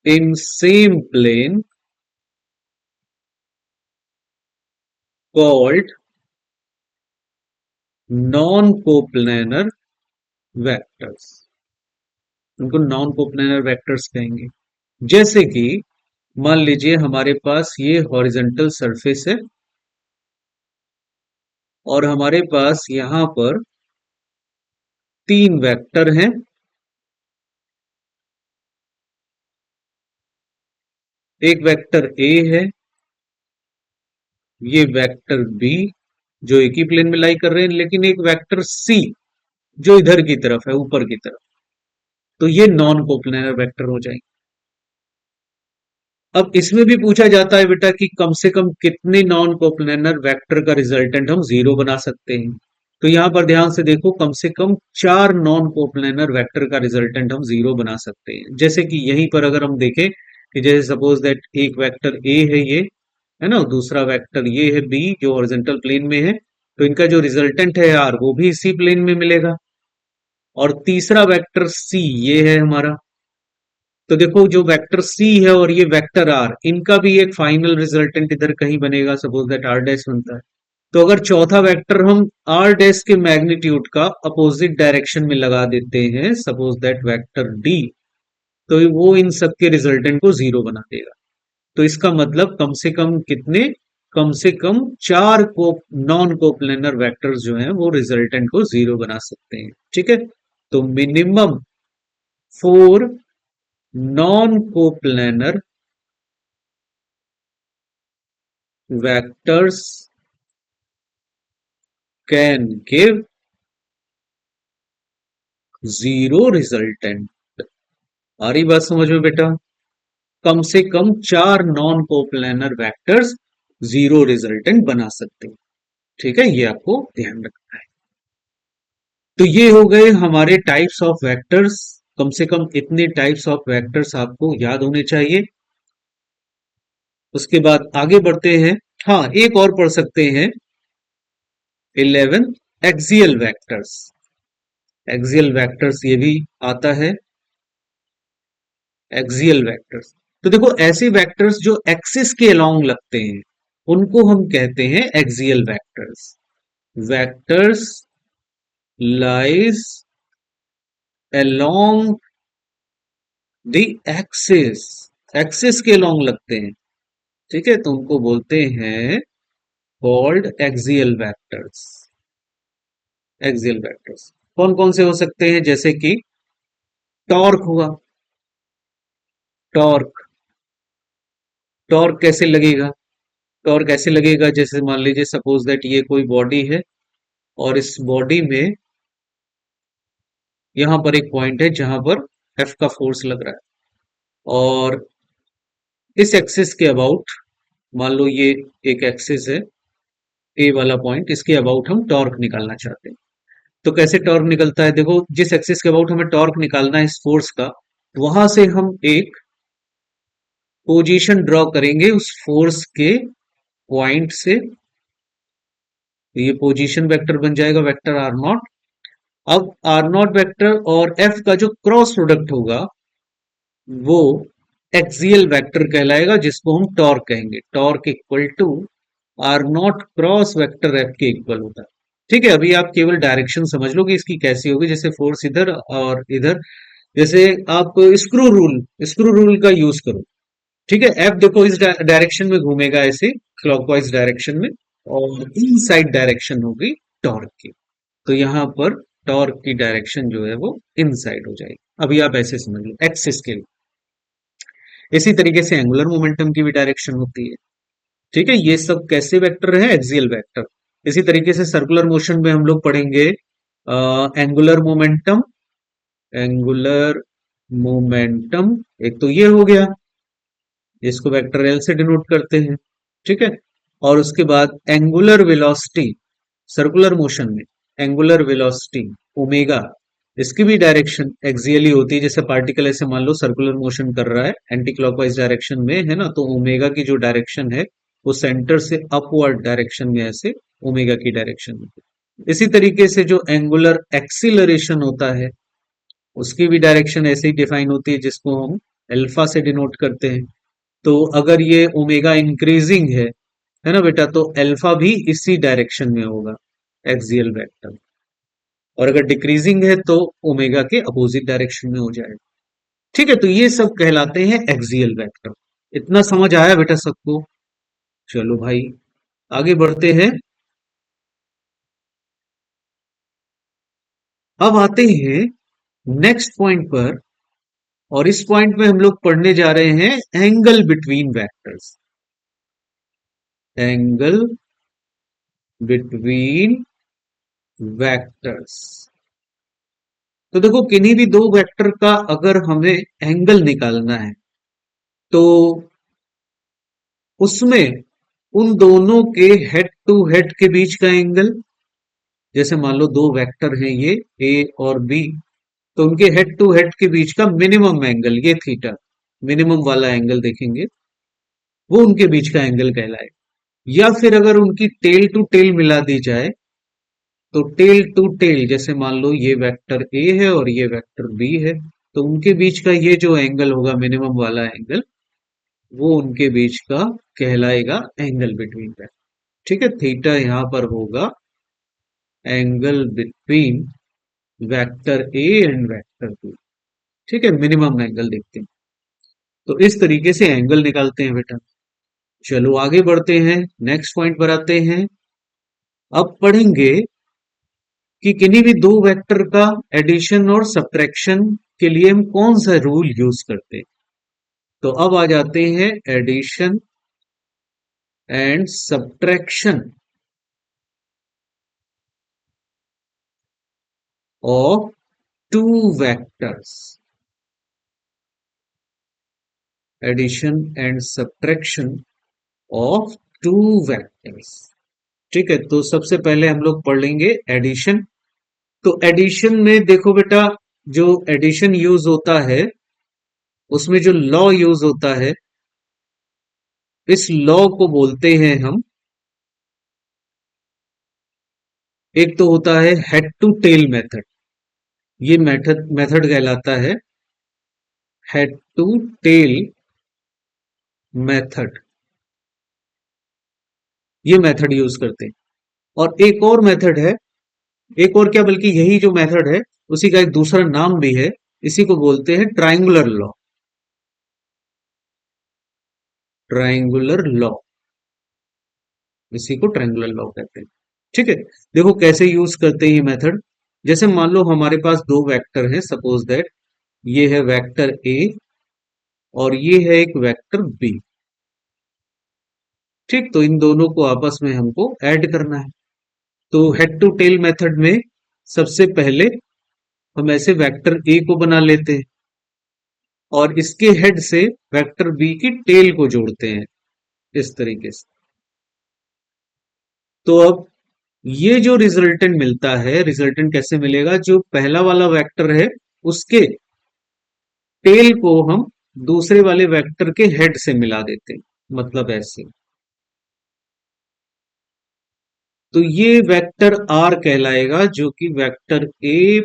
in same plane called non coplanar vectors. उनको नॉन कोप्लेनर वेक्टर्स कहेंगे। जैसे कि मान लीजिए हमारे पास ये हॉरिजॉन्टल सरफेस है और हमारे पास यहां पर तीन वेक्टर हैं। एक वेक्टर ए है, ये वेक्टर बी जो एक ही प्लेन में लाई कर रहे हैं, लेकिन एक वेक्टर सी जो इधर की तरफ है, ऊपर की तरफ। तो ये नॉन कोप्लेनर वेक्टर हो जाएंगे। अब इसमें भी पूछा जाता है बेटा कि कम से कम कितने नॉन कोप्लेनर वेक्टर का रिजल्टेंट हम जीरो बना सकते हैं। तो यहां पर ध्यान से देखो, कम से कम 4 नॉन कोप्लेनर वेक्टर का रिजल्टेंट हम जीरो बना सकते हैं। जैसे कि यहीं पर अगर हम देखें कि जैसे सपोज दैट एक वेक्टर ए है, ये है ना, दूसरा वेक्टर ये है बी जो हॉरिजॉन्टल प्लेन में है, तो इनका जो रिजल्टेंट है आर वो भी इसी प्लेन में मिलेगा। और तीसरा वेक्टर सी ये है हमारा। तो देखो जो वेक्टर सी है और ये वेक्टर आर, इनका भी एक फाइनल रिजल्टेंट इधर कहीं बनेगा, सपोज दैट आर डैश बनता है। तो अगर चौथा वेक्टर हम आर डैश के मैग्नीट्यूड का अपोजिट डायरेक्शन में लगा देते हैं, सपोज दैट वेक्टर डी, तो वो इन सब के रिजल्टेंट को जीरो बना देगा। तो इसका मतलब कम से कम कितने, कम से कम 4 को नॉन कोप्लेनर वेक्टर्स जो हैं वो रिजल्टेंट को जीरो बना सकते हैं। ठीक है, तो minimum 4 non coplanar vectors can give zero resultant। आ रही बात समझ में बेटा? कम से कम 4 non coplanar vectors zero resultant बना सकते हैं। ठीक है, ये आपको ध्यान रखना है। तो ये हो गए हमारे टाइप्स ऑफ वेक्टर्स। कम से कम इतने टाइप्स ऑफ वेक्टर्स आपको याद होने चाहिए। उसके बाद आगे बढ़ते हैं। हाँ, एक और पढ़ सकते हैं, 11 एक्सियल वेक्टर्स। एक्सियल वेक्टर्स ये भी आता है, एक्सियल वेक्टर्स। तो देखो ऐसे वेक्टर्स जो एक्सिस के अलोंग लगते हैं उनको हम कहते हैं axial vectors. Vectors lies along the axis, axis के अलोंग लगते हैं। ठीक है, तो उनको बोलते हैं called axial vectors. Axial vectors कौन कौन से हो सकते हैं? जैसे कि टॉर्क हुआ, टॉर्क। टॉर्क कैसे लगेगा? टॉर्क ऐसे लगेगा जैसे मान लीजिए सपोज दैट ये कोई बॉडी है और इस बॉडी में यहां पर एक पॉइंट है जहां पर एफ का फोर्स लग रहा है, और इस एक्सिस के अबाउट, मान लो ये एक एक्सिस है, ए वाला पॉइंट, इसके अबाउट हम टॉर्क निकालना चाहते हैं। तो कैसे टॉर्क निकलता है? देखो जिस एक्सिस के अबाउट हमें टॉर्क निकालना है इस फोर्स का, वहां से हम एक पोजीशन ड्रॉ करेंगे उस फोर्स के पॉइंट से। ये पोजीशन वेक्टर बन जाएगा वेक्टर आर नॉट। अब आर नॉट वेक्टर और एफ का जो क्रॉस प्रोडक्ट होगा वो एक्सियल वेक्टर कहलाएगा, जिसको हम टॉर्क कहेंगे। Torque equal to R not cross vector F के इक्वल होता है। ठीक है, अभी आप केवल डायरेक्शन समझ लो कि इसकी कैसी होगी। जैसे फोर्स इधर और इधर, जैसे आप स्क्रू रूल का यूज करो। ठीक है, एफ देखो इस डायरेक्शन में घूमेगा ऐसे, क्लॉकवाइज डायरेक्शन में, और इन साइड डायरेक्शन होगी टॉर्क की। तो यहां पर टॉर्क की डायरेक्शन जो है वो इनसाइड हो जाएगी। अभी आप ऐसे समझ लो एक्सिस के लिए। इसी तरीके से एंगुलर मोमेंटम की भी डायरेक्शन होती है। ठीक है, ये सब कैसे वेक्टर है? Axial vector. इसी तरीके से सर्कुलर मोशन में हम लोग पढ़ेंगे एंगुलर मोमेंटम। एंगुलर मोमेंटम एक तो ये हो गया, जिसको वेक्टर एल से डिनोट करते हैं। ठीक है, और उसके बाद एंगुलर वेलोसिटी सर्कुलर मोशन में, एंगुलर वेलोसिटी ओमेगा, इसकी भी डायरेक्शन एक्सियली होती है। जैसे पार्टिकल ऐसे मान लो सर्कुलर मोशन कर रहा है एंटी क्लॉकवाइज डायरेक्शन में, है ना, तो ओमेगा की जो डायरेक्शन है वो सेंटर से अपवर्ड डायरेक्शन में, ऐसे ओमेगा की डायरेक्शन में। इसी तरीके से जो एंगुलर एक्सीलरेशन होता है, उसकी भी डायरेक्शन ऐसे ही डिफाइन होती है, जिसको हम अल्फा से डिनोट करते हैं। तो अगर ये ओमेगा इंक्रीजिंग है ना बेटा, तो अल्फा भी इसी डायरेक्शन में होगा, एक्सियल वेक्टर। और अगर डिक्रीजिंग है तो ओमेगा के अपोजिट डायरेक्शन में हो जाएगा। ठीक है, तो ये सब कहलाते हैं एक्सियल वेक्टर। इतना समझ आया बेटा सबको? चलो भाई, आगे बढ़ते हैं। अब आते हैं नेक्स्ट पॉइंट पर, और इस पॉइंट में हम लोग पढ़ने जा रहे हैं angle between vectors. Angle between vectors. तो देखो, किन्हीं भी दो वेक्टर का अगर हमें एंगल निकालना है, तो उसमें उन दोनों के हेड टू हेड के बीच का एंगल, जैसे मान लो दो वेक्टर हैं ये ए और बी, तो उनके हेड टू हेड के बीच का मिनिमम एंगल, ये थीटा, मिनिमम वाला एंगल देखेंगे, वो उनके बीच का एंगल कहलाए। या फिर अगर उनकी टेल टू टेल मिला दी जाए, तो टेल टू टेल, जैसे मान लो ये वेक्टर ए है और ये वेक्टर बी है, तो उनके बीच का ये जो एंगल होगा, मिनिमम वाला एंगल, वो उनके बीच का कहलाएगा एंगल बिटवीन वेक्टर। ठीक है, थीटा यहां पर होगा angle between vector A and vector B. ठीक है, मिनिमम एंगल देखते हैं, तो इस तरीके से एंगल निकालते हैं बेटा। चलो आगे बढ़ते हैं, नेक्स्ट पॉइंट पर आते हैं। अब पढ़ेंगे कि किन्हीं भी दो वेक्टर का एडिशन और सब्ट्रैक्शन के लिए हम कौन सा रूल यूज करते हैं। तो अब आ जाते हैं addition and subtraction of two vectors. Addition and subtraction of two vectors. ठीक है, तो सबसे पहले हम लोग पढ़ लेंगे एडिशन। तो एडिशन में देखो बेटा, जो एडिशन यूज होता है, उसमें जो लॉ यूज होता है, इस लॉ को बोलते हैं हम, एक तो होता है हेड टू टेल मेथड। ये मेथड कहलाता है हेड टू टेल मेथड। ये मेथड यूज करते हैं। और एक और मेथड है, एक और क्या, बल्कि यही जो मेथड है उसी का एक दूसरा नाम भी है, इसी को बोलते हैं ट्रायंगुलर लॉ। ट्रायंगुलर लॉ, इसी को ट्रायंगुलर लॉ कहते हैं। ठीक है, देखो कैसे यूज करते हैं ये मेथड। जैसे मान लो हमारे पास दो वेक्टर हैं, सपोज दैट ये है वेक्टर ए और ये है एक वेक्टर बी। ठीक, तो इन दोनों को आपस में हमको ऐड करना है। तो हेड टू टेल मेथड में सबसे पहले हम ऐसे वेक्टर ए को बना लेते हैं और इसके हेड से वेक्टर बी की टेल को जोड़ते हैं, इस तरीके से। तो अब ये जो रिजल्टेंट मिलता है, रिजल्टेंट कैसे मिलेगा, जो पहला वाला वेक्टर है उसके टेल को हम दूसरे वाले वेक्टर के हेड से मिला देते हैं, मतलब ऐसे। तो ये वेक्टर आर कहलाएगा, जो कि vector A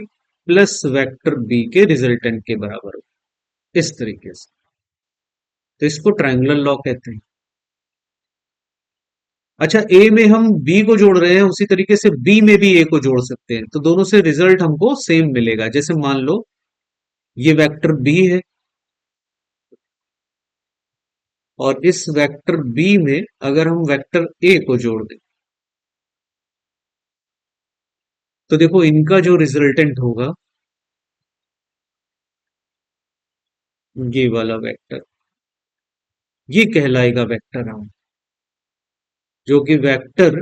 plus vector B के रिजल्टेंट के बराबर हो, इस तरीके से। तो इसको ट्रायंगुलर लॉ कहते हैं। अच्छा, ए में हम बी को जोड़ रहे हैं, उसी तरीके से बी में भी ए को जोड़ सकते हैं, तो दोनों से रिजल्ट हमको सेम मिलेगा। जैसे मान लो ये वेक्टर बी है और इस वेक्टर बी में अगर हम वेक्टर ए को जोड़ दें, तो देखो इनका जो रिजल्टेंट होगा, ये वाला वेक्टर, ये कहलाएगा वेक्टर आर। जो कि vector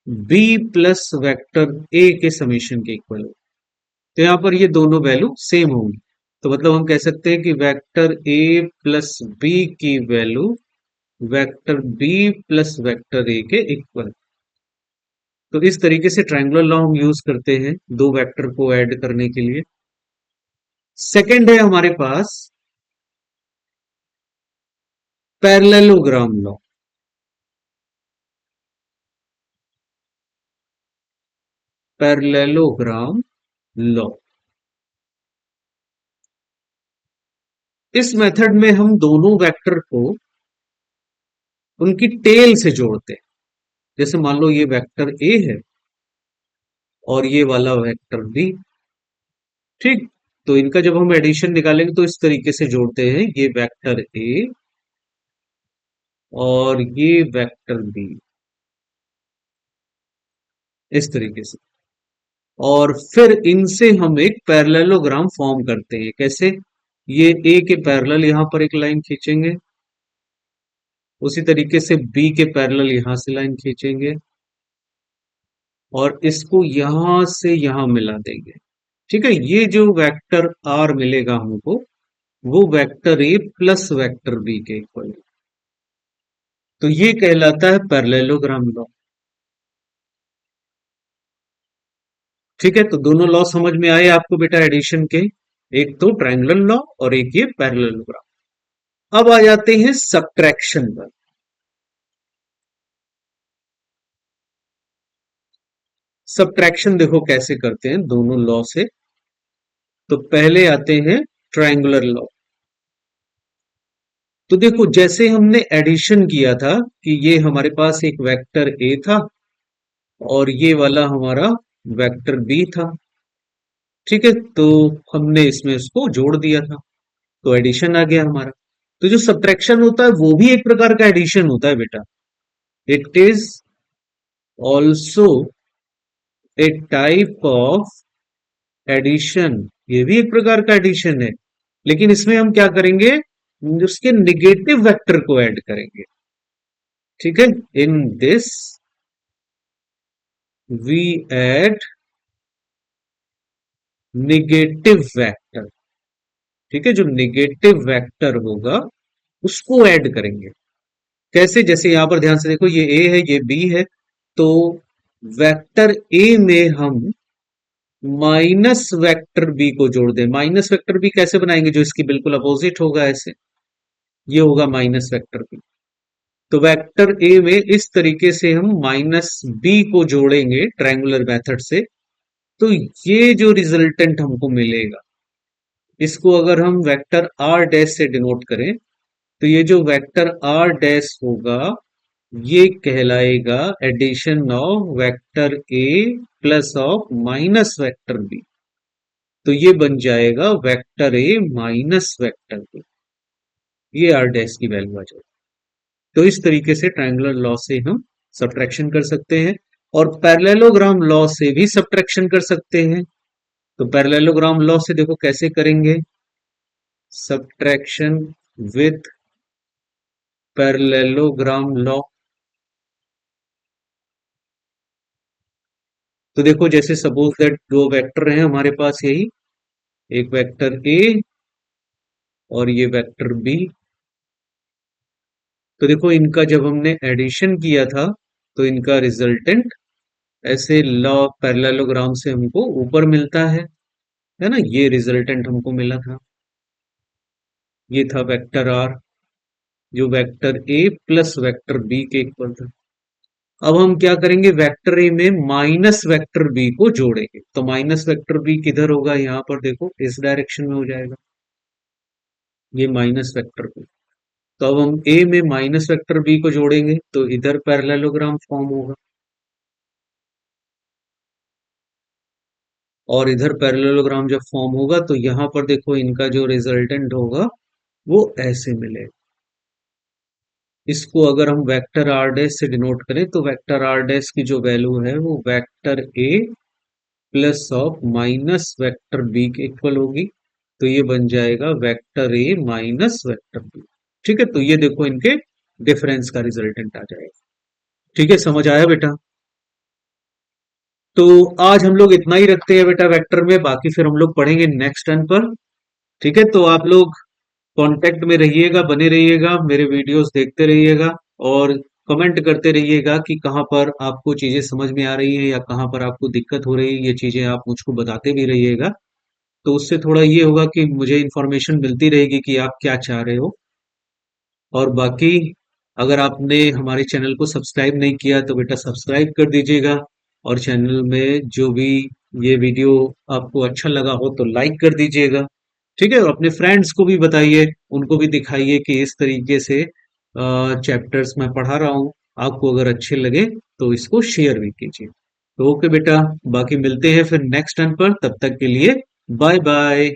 B plus vector A के समेशन के इक्वल हो। तो यहां पर ये दोनों वैल्यू सेम होंगी, तो मतलब हम कह सकते हैं कि वेक्टर ए प्लस बी की value vector B plus vector A के इक्वल। तो इस तरीके से ट्रायंगुलर लॉ हम यूज करते हैं दो वेक्टर को ऐड करने के लिए। सेकंड है हमारे पास पैरेललोग्राम लॉ। पैरेललोग्राम लॉ, इस मेथड में हम दोनों वेक्टर को उनकी टेल से जोड़ते हैं। जैसे मान लो ये वेक्टर ए है और ये वाला वेक्टर बी, ठीक। तो इनका जब हम एडिशन निकालेंगे तो इस तरीके से जोड़ते हैं, ये वेक्टर ए और ये वेक्टर बी, इस तरीके से। और फिर इनसे हम एक पैरेललोग्राम फॉर्म करते हैं। कैसे? ये ए के पैरेलल यहां पर एक लाइन खींचेंगे, उसी तरीके से बी के पैरेलल यहां से लाइन खींचेंगे और इसको यहां से यहां मिला देंगे। ठीक है, ये जो वेक्टर आर मिलेगा हमको, वो vector A plus vector B के इक्वल है। तो ये कहलाता है पैरेललोग्राम लॉ। ठीक है, तो दोनों लॉ समझ में आए आपको बेटा एडिशन के, एक तो ट्रायंगुलर लॉ और एक ये पैरेललोग्राम। अब आ जाते हैं सब्ट्रैक्शन पर। सब्ट्रैक्शन देखो कैसे करते हैं दोनों लॉ से। तो पहले आते हैं ट्रायंगुलर लॉ। तो देखो जैसे हमने एडिशन किया था कि ये हमारे पास एक वेक्टर ए था और ये वाला हमारा वेक्टर बी था। ठीक है, तो हमने इसमें उसको जोड़ दिया था, तो एडिशन आ गया हमारा। तो जो सब्ट्रैक्शन होता है वो भी एक प्रकार का एडिशन होता है बेटा। It is also a type of addition. ये भी एक प्रकार का एडिशन है, लेकिन इसमें हम क्या करेंगे, उसके निगेटिव वेक्टर को ऐड करेंगे। ठीक है, in this we add negative vector. ठीक है, जो निगेटिव वेक्टर होगा उसको ऐड करेंगे। कैसे? जैसे यहां पर ध्यान से देखो, ये ए है ये बी है, तो वेक्टर ए में हम माइनस वेक्टर बी को जोड़ दें। माइनस वेक्टर बी कैसे बनाएंगे? जो इसकी बिल्कुल अपोजिट होगा, ऐसे ये होगा माइनस वेक्टर बी। तो वेक्टर ए में इस तरीके से हम माइनस बी को जोड़ेंगे ट्रायंगुलर मेथड से, तो ये जो रिजल्टेंट हमको मिलेगा, इसको अगर हम वेक्टर आर डैश से डिनोट करें, तो ये जो वेक्टर आर डैश होगा ये कहलाएगा addition of vector A plus of minus vector B. तो ये बन जाएगा vector A minus vector B, ये आर डैश की वैल्यू आ जाएगी। तो इस तरीके से ट्रायंगुलर लॉ से हम सब्ट्रैक्शन कर सकते हैं और पैरेललोग्राम लॉ से भी सब्ट्रैक्शन कर सकते हैं। तो पैरेललोग्राम लॉ से देखो कैसे करेंगे सब्ट्रैक्शन विथ पैरेललोग्राम लॉ। तो देखो जैसे सपोज दैट दो वेक्टर हैं हमारे पास, यही एक वेक्टर ए और ये वेक्टर बी। तो देखो इनका जब हमने एडिशन किया था तो इनका रिजल्टेंट ऐसे लॉ पैरेललोग्राम से हमको ऊपर मिलता है ना। ये रिजल्टेंट हमको मिला था, ये था वेक्टर आर जो vector A plus vector B के इक्वल था। अब हम क्या करेंगे, वेक्टर ए में माइनस वेक्टर बी को जोड़ेंगे। तो माइनस वेक्टर बी किधर होगा, यहां पर देखो इस डायरेक्शन में हो जाएगा ये माइनस वेक्टर बी। तो अब हम ए में माइनस वेक्टर बी को जोड़ेंगे तो इधर पैरेललोग्राम फॉर्म होगा और इधर पैरेललोग्राम जब फॉर्म होगा तो यहां पर देखो इनका जो रिजल्टेंट होगा वो ऐसे मिलेगा। इसको अगर हम वेक्टर आर डैश से डिनोट करें तो वेक्टर आर डैश की जो वैल्यू है वो vector A plus of minus vector B के इक्वल होगी। तो ये बन जाएगा vector A minus vector B. ठीक है, तो ये देखो इनके डिफरेंस का रिजल्टेंट आ जाएगा। ठीक है, समझ आया बेटा? तो आज हम लोग इतना ही रखते हैं बेटा वेक्टर में, बाकी फिर हम लोग पढ़ेंगे नेक्स्ट टर्न पर। ठीक है, तो आप लोग कांटेक्ट में रहिएगा, बने रहिएगा, मेरे वीडियोस देखते रहिएगा और कमेंट करते रहिएगा कि कहाँ पर आपको चीजें समझ में आ रही हैं या कहाँ पर आपको दिक्कत हो रही है। ये चीजें आप मुझको बताते भी रहिएगा, तो उससे थोड़ा ये होगा कि मुझे इन्फॉर्मेशन मिलती रहेगी कि आप क्या चाह रहे हो। और बाकी अगर आपने हमारे चैनल को सब्सक्राइब नहीं किया तो बेटा सब्सक्राइब कर दीजिएगा, और चैनल में जो भी ये वीडियो आपको अच्छा लगा हो तो लाइक कर दीजिएगा। ठीक है, और अपने फ्रेंड्स को भी बताइए, उनको भी दिखाइए कि इस तरीके से चैप्टर्स मैं पढ़ा रहा हूँ। आपको अगर अच्छे लगे तो इसको शेयर भी कीजिए। तो ओके बेटा, बाकी मिलते हैं फिर नेक्स्ट टर्न पर, तब तक के लिए बाय बाय।